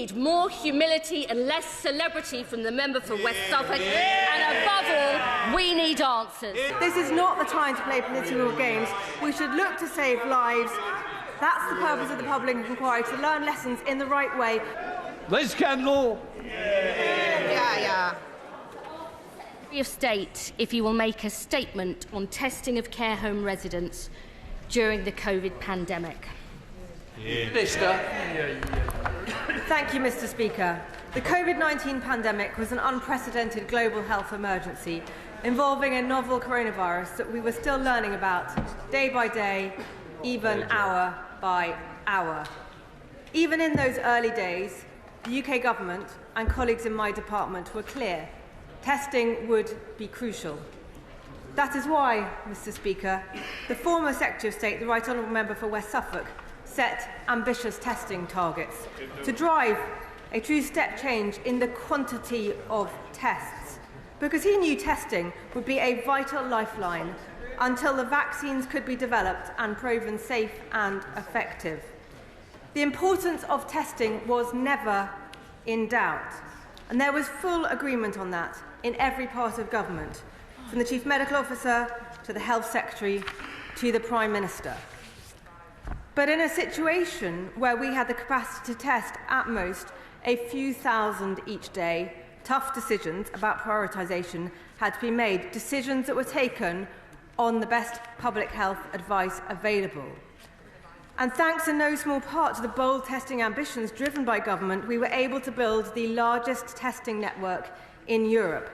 need more humility and less celebrity from the member for West Suffolk, and above all, we need answers. This is not the time to play political games. We should look to save lives. That's the purpose of the public inquiry, to learn lessons in the right way. This scandal. Secretary of State, if you will make a statement on testing of care home residents during the COVID pandemic. Minister. Thank you, Mr. Speaker. The COVID-19 pandemic was an unprecedented global health emergency involving a novel coronavirus that we were still learning about day by day, even hour by hour. Even in those early days, the UK government and colleagues in my department were clear. Testing would be crucial. That is why, Mr. Speaker, the former Secretary of State, the Right Honourable Member for West Suffolk, set ambitious testing targets to drive a true step change in the quantity of tests, because he knew testing would be a vital lifeline until the vaccines could be developed and proven safe and effective. The importance of testing was never in doubt, and there was full agreement on that in every part of government, from the Chief Medical Officer to the Health Secretary to the Prime Minister. But in a situation where we had the capacity to test at most a few thousand each day, tough decisions about prioritisation had to be made, decisions that were taken on the best public health advice available. And thanks in no small part to the bold testing ambitions driven by government, we were able to build the largest testing network in Europe.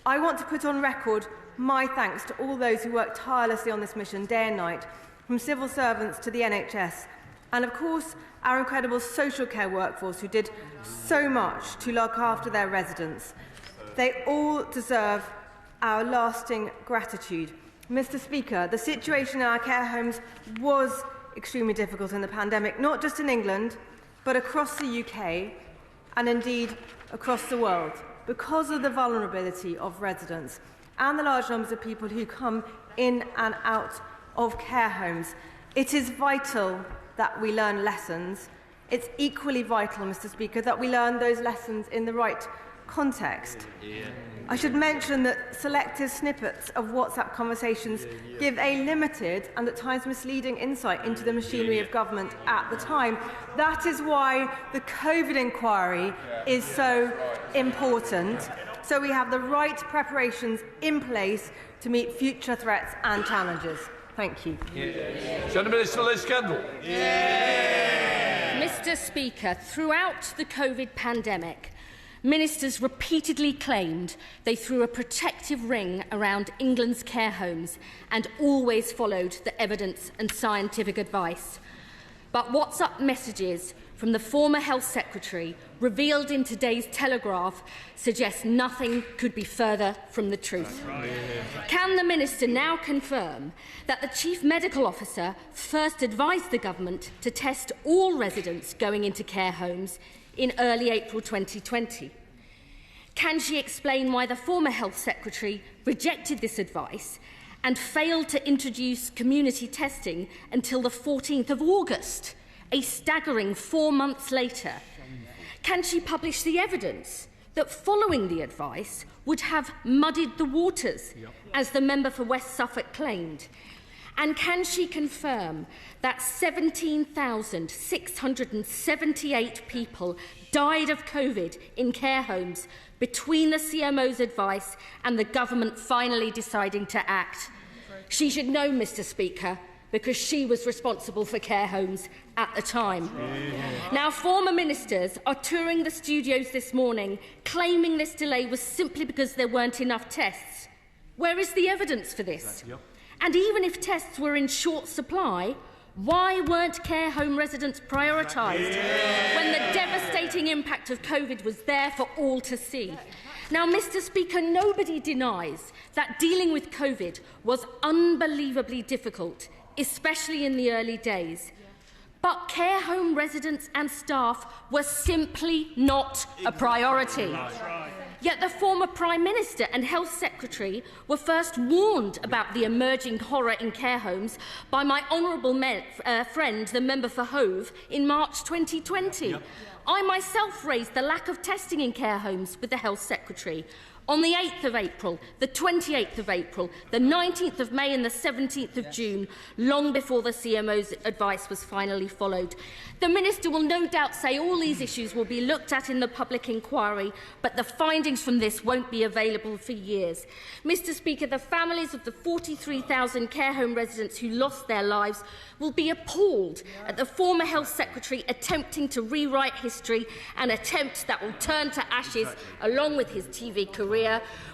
I want to put on record my thanks to all those who worked tirelessly on this mission day and night, from civil servants to the NHS, and of course our incredible social care workforce who did so much to look after their residents. They all deserve our lasting gratitude. Mr. Speaker, the situation in our care homes was extremely difficult in the pandemic, not just in England, but across the UK and indeed across the world, because of the vulnerability of residents and the large numbers of people who come in and out of care homes. It is vital that we learn lessons. It's equally vital, Mr. Speaker, that we learn those lessons in the right context. I should mention that selective snippets of WhatsApp conversations give a limited and at times misleading insight into the machinery of government at the time. That is why the COVID inquiry is so important, so we have the right preparations in place to meet future threats and challenges. Thank you. Senator Minister Liz Kendall. Mr. Speaker, throughout the COVID pandemic, ministers repeatedly claimed they threw a protective ring around England's care homes and always followed the evidence and scientific advice. But WhatsApp messages from the former Health Secretary, revealed in today's Telegraph, suggest nothing could be further from the truth. Can the Minister now confirm that the Chief Medical Officer first advised the Government to test all residents going into care homes in early April 2020? Can she explain why the former Health Secretary rejected this advice and failed to introduce community testing until the 14th of August, a staggering 4 months later? Can she publish the evidence that following the advice would have muddied the waters, as the member for West Suffolk claimed? And can she confirm that 17,678 people died of COVID in care homes between the CMO's advice and the government finally deciding to act? She should know, Mr. Speaker, because she was responsible for care homes at the time. Now, former ministers are touring the studios this morning, claiming this delay was simply because there weren't enough tests. Where is the evidence for this? And even if tests were in short supply, why weren't care home residents prioritised when the devastating impact of COVID was there for all to see? Now, Mr. Speaker, nobody denies that dealing with COVID was unbelievably difficult, especially in the early days. But care home residents and staff were simply not a priority. Yet the former Prime Minister and Health Secretary were first warned about the emerging horror in care homes by my honourable friend, the member for Hove, in March 2020. I myself raised the lack of testing in care homes with the Health Secretary. On the 8th of April, the 28th of April, the 19th of May and the 17th of June, long before the CMO's advice was finally followed. The Minister will no doubt say all these issues will be looked at in the public inquiry, but the findings from this won't be available for years. Mr. Speaker, the families of the 43,000 care home residents who lost their lives will be appalled at the former Health Secretary attempting to rewrite history, an attempt that will turn to ashes along with his TV career.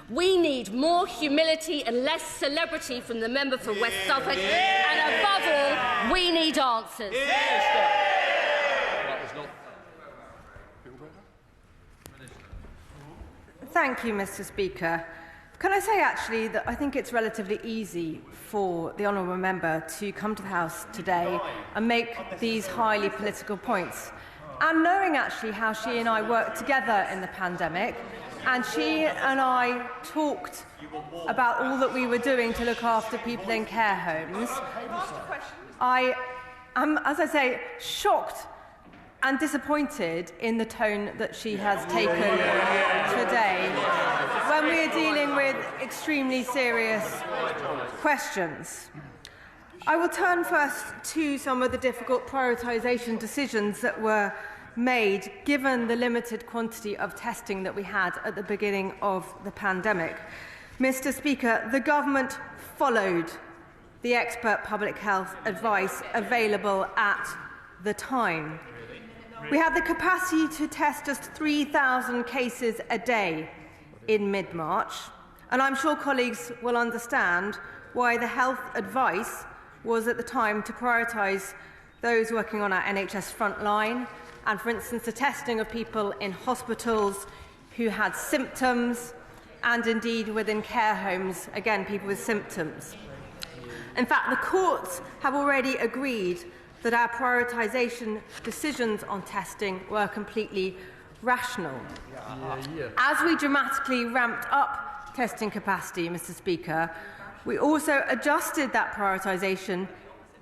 We need more humility and less celebrity from the member for West Suffolk, and above all, we need answers. Thank you, Mr. Speaker. Can I say, actually, that I think it's relatively easy for the honourable member to come to the House today and make these highly political points. And knowing, actually, how she and I worked together in the pandemic, and she and I talked about all that we were doing to look after people in care homes, I am, as I say, shocked and disappointed in the tone that she has taken today when we are dealing with extremely serious questions. I will turn first to some of the difficult prioritisation decisions that were made given the limited quantity of testing that we had at the beginning of the pandemic. Mr. Speaker, the government followed the expert public health advice available at the time. We had the capacity to test just 3,000 cases a day in mid-March, and I'm sure colleagues will understand why the health advice was at the time to prioritise those working on our NHS front line, and, for instance, the testing of people in hospitals who had symptoms, and indeed within care homes, again, people with symptoms. In fact, the courts have already agreed that our prioritisation decisions on testing were completely rational. As we dramatically ramped up testing capacity, Mr. Speaker, we also adjusted that prioritisation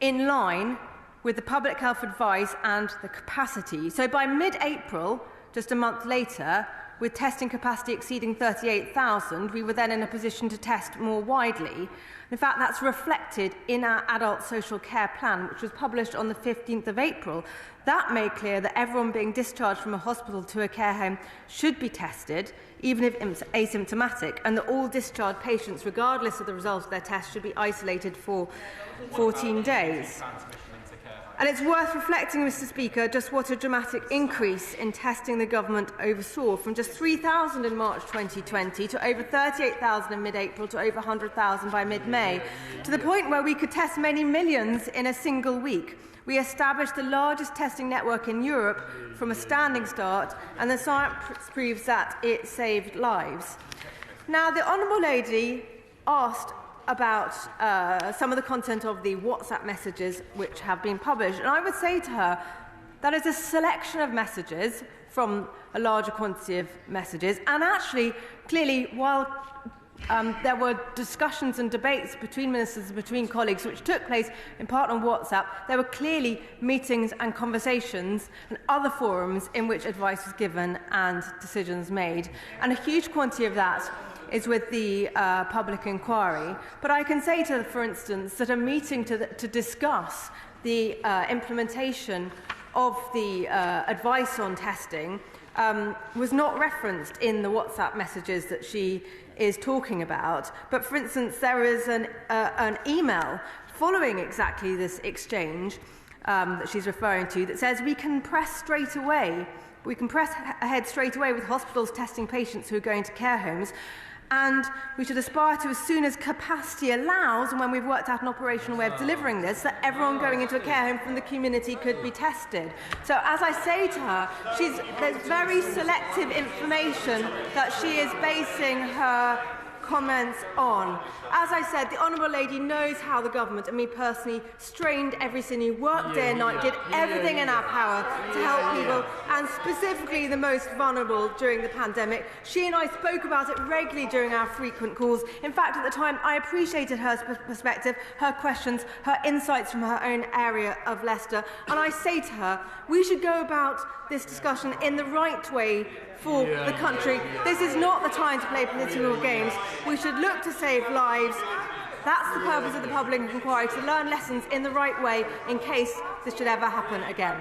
in line with the public health advice and the capacity. So by mid-April, just a month later, with testing capacity exceeding 38,000, we were then in a position to test more widely. In fact, that's reflected in our adult social care plan, which was published on the 15th of April. That made clear that everyone being discharged from a hospital to a care home should be tested, even if asymptomatic, and that all discharged patients, regardless of the results of their test, should be isolated for 14 days. And it's worth reflecting, Mr. Speaker, just what a dramatic increase in testing the government oversaw, from just 3,000 in March 2020 to over 38,000 in mid-April to over 100,000 by mid-May, to the point where we could test many millions in a single week. We established the largest testing network in Europe from a standing start, and the science proves that it saved lives. Now, the Honourable Lady asked about some of the content of the WhatsApp messages which have been published. And I would say to her that is a selection of messages from a larger quantity of messages. And actually, clearly, while there were discussions and debates between ministers and between colleagues which took place in part on WhatsApp, there were clearly meetings and conversations and other forums in which advice was given and decisions made. And a huge quantity of that is with the public inquiry. But I can say to her, for instance, that a meeting to discuss the implementation of the advice on testing was not referenced in the WhatsApp messages that she is talking about. But, for instance, there is an email following exactly this exchange that she's referring to that says we can press ahead straight away with hospitals testing patients who are going to care homes. And we should aspire to, as soon as capacity allows, and when we've worked out an operational way of delivering this, that everyone going into a care home from the community could be tested. So, as I say to her, there's very selective information that she is basing her comments on. As I said, the Honourable Lady knows how the government, and me personally, strained every single work day and night, did everything in our power to help people, and specifically the most vulnerable during the pandemic. She and I spoke about it regularly during our frequent calls. In fact, at the time, I appreciated her perspective, her questions, her insights from her own area of Leicester. And I say to her, we should go about this discussion in the right way for the country. This is not the time to play political games. We should look to save lives. That's the purpose of the public inquiry, to learn lessons in the right way in case this should ever happen again.